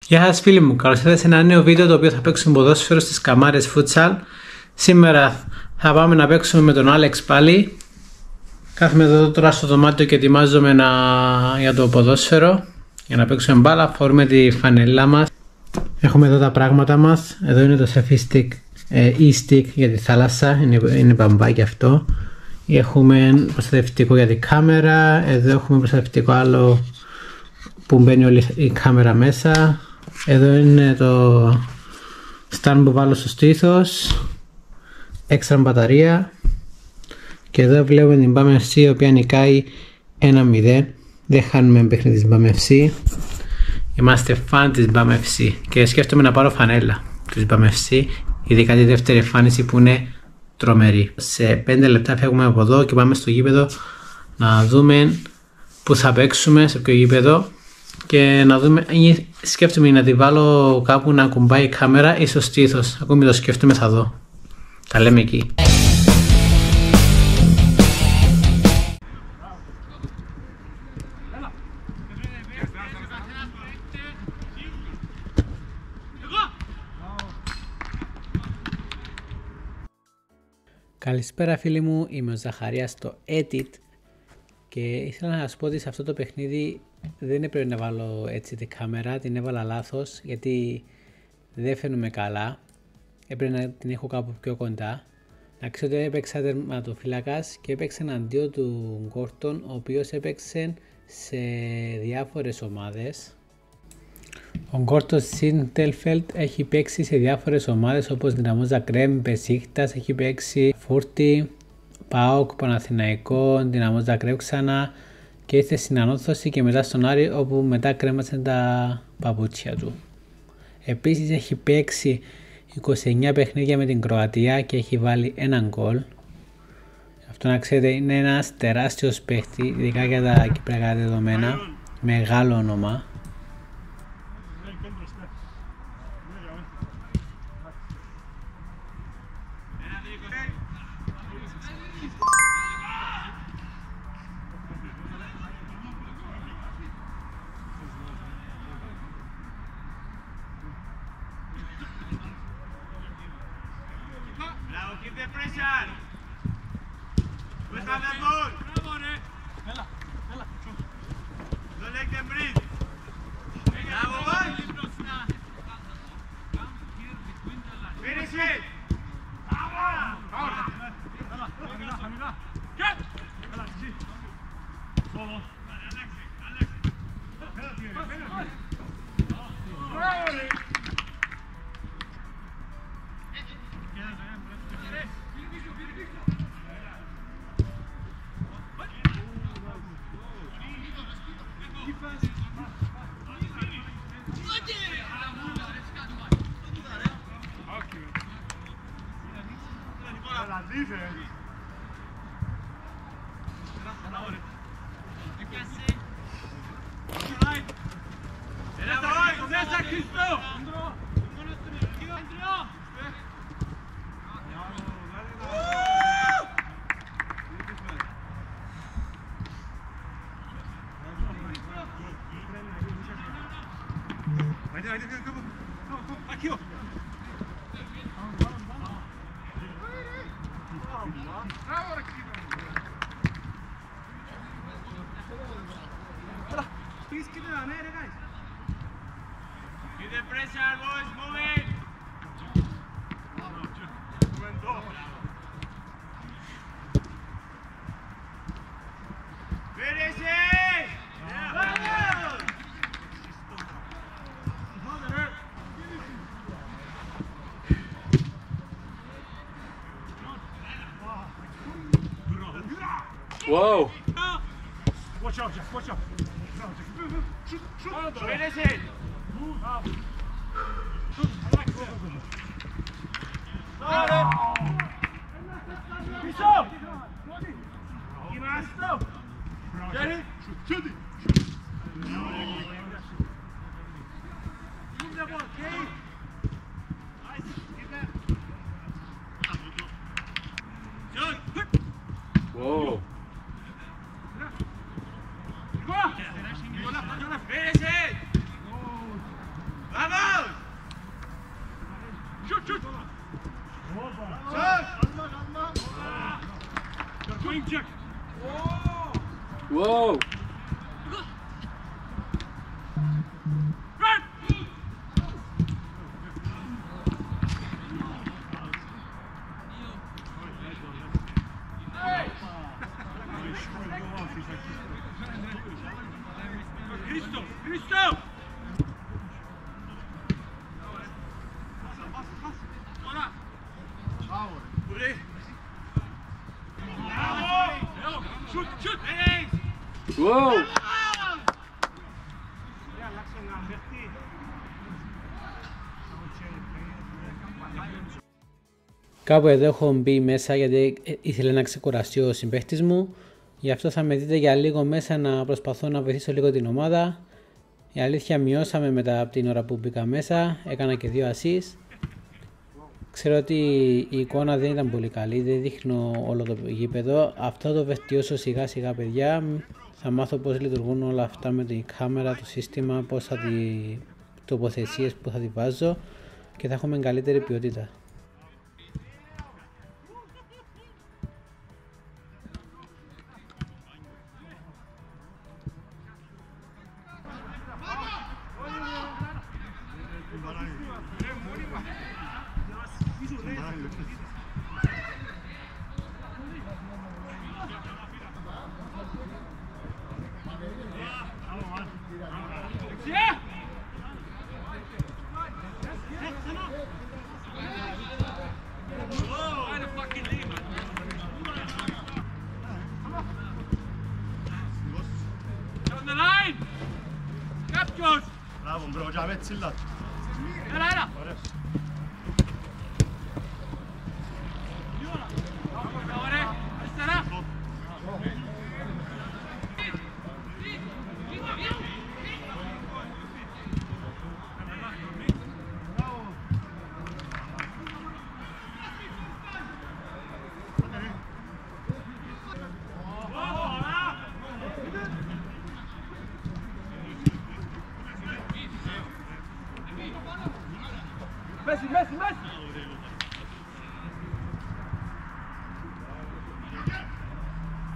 Γεια σας φίλοι μου, καλώς ήρθατε σε ένα νέο βίντεο το οποίο θα παίξουμε ποδόσφαιρο στις Καμάρες Φούτσαλ. Σήμερα θα πάμε να παίξουμε με τον Άλεξ πάλι. Κάθομαι εδώ τώρα στο δωμάτιο και ετοιμάζομαι για το ποδόσφαιρο για να παίξουμε μπάλα. Φορούμε τη φανελά μας. Έχουμε εδώ τα πράγματα μας. Εδώ είναι το selfie stick, e-stick για τη θάλασσα, είναι μπαμπάκι αυτό. Έχουμε προστατευτικό για την κάμερα. Εδώ έχουμε προστατευτικό άλλο που μπαίνει όλη η κάμερα μέσα. Εδώ είναι το stand που βάλω στο στήθος, έξτρα μπαταρία, και εδώ βλέπουμε την BAM FC η οποία νικάει 1-0. Δεν χάνουμε παιχνίδι της BAM FC. Είμαστε φαν της BAM FC και σκέφτομαι να πάρω φανέλα της BAM FC, ειδικά τη δεύτερη εμφάνιση που είναι τρομερή. Σε 5 λεπτά φεύγουμε από εδώ και πάμε στο γήπεδο να δούμε που θα παίξουμε, σε ποιο γήπεδο, και να δούμε, σκέφτομαι να τη βάλω κάπου να κουμπάει η κάμερα ή στο στήθος. Ακόμη το σκέφτομαι, θα δω. Τα λέμε εκεί. Καλησπέρα φίλοι μου, είμαι ο Ζαχαρίας στο Edit και ήθελα να σας πω ότι σε αυτό το παιχνίδι δεν έπρεπε να βάλω έτσι την κάμερα, την έβαλα λάθος γιατί δεν φαίνομαι καλά, έπρεπε να την έχω κάπου πιο κοντά. Να ξέρω ότι έπαιξα τερματοφύλακας και έπαιξε εναντίον του Γκόρτον, ο οποίος έπαιξε σε διάφορες ομάδες. Ο Γκόρτον Σίντελφελτ έχει παίξει σε διάφορες ομάδες όπως Δυναμό Ζαγκρέμπ, Μπεσίκτας, έχει παίξει Φούρτη, ΠΑΟΚ, Παναθηναϊκό, Δυναμό Ζαγκρέμπ ξανά, και ήρθε στην ανόρθωση και μετά στον Άρη, όπου μετά κρέμασαν τα παπούτσια του. Επίσης έχει παίξει 29 παιχνίδια με την Κροατία και έχει βάλει έναν γκολ. Αυτό να ξέρετε είναι ένας τεράστιος παίχτη, ειδικά για τα κυπριακά δεδομένα, μεγάλο όνομα. Keep the pressure. We have the ball. Don't let them breathe. Bravo, boy. Finish it. Keep the pressure, boys, move it. Finish it. Whoa! Watch out, Jeff, watch out. Shoot, shoot. Finish it. Bishop! Get it? Shoot it. Move the ball, okay? Nice. Keep that. Shoot. Whoa! Finish it. Check. Wow. Right. Christo! Christo! Puré! Bravo! Shoot! Shoot! Wow. Κάπου εδώ έχω μπει μέσα γιατί ήθελε να ξεκουραστεί ο συμπαίχτης μου. Γι' αυτό θα με δείτε για λίγο μέσα να προσπαθώ να βοηθήσω λίγο την ομάδα. Η αλήθεια, μειώσαμε μετά από την ώρα που μπήκα μέσα, έκανα και 2 assists. Ξέρω ότι η εικόνα δεν ήταν πολύ καλή, δεν δείχνω όλο το γήπεδο. Αυτό θα το βελτιώσω σιγά σιγά, παιδιά. Θα μάθω πώς λειτουργούν όλα αυτά με την κάμερα, το σύστημα, πώς θα τοποθεσίες που θα τη βάζω και θα έχουμε καλύτερη ποιότητα. Bravo, bro, già metti là. Era! Messi, Messi, Messi!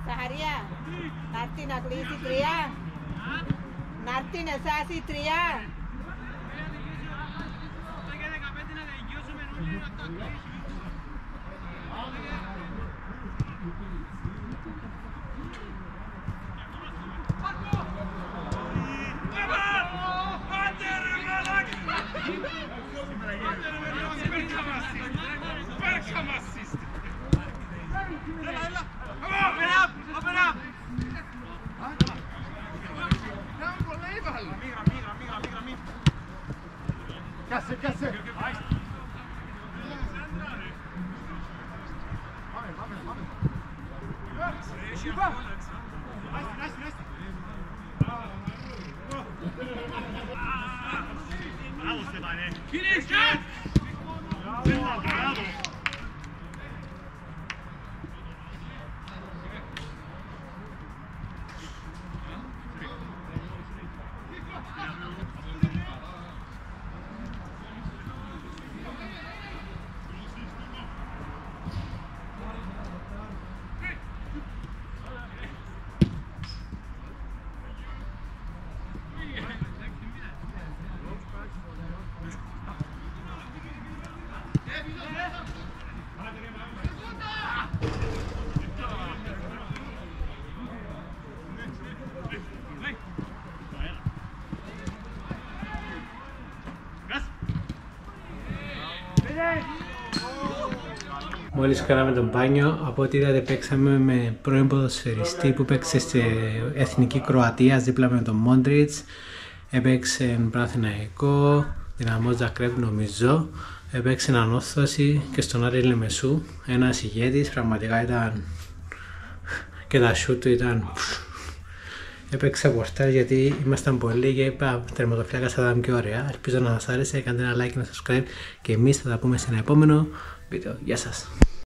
Saharia, Nartin aku isi Tria. Nartin asasi Tria. Casse, casse! Bravo Stefane! Finish! Bravo! Μόλις κάναμε τον μπάνιο, από ό,τι είδατε παίξαμε με πρώην ποδοσφαιριστή που παίξε στη Εθνική Κροατίας δίπλα με τον Μόντριτς. Έπαιξε Παναθηναϊκό, Δυναμό Ζαγκρέπ νομίζω, έπαιξε Ανόρθωση και στον Άρη Λεμεσού. Ένας ηγέτης, πραγματικά ήταν και τα σούτ του ήταν... Έπαιξα πορτάζ γιατί ήμασταν πολλοί και είπα τερματοφύλακας θα ήταν πιο ωραία. Ελπίζω να σας άρεσε, κάντε ένα like και ένα subscribe και εμείς θα τα πούμε σε ένα επόμενο βίντεο. Γεια σας!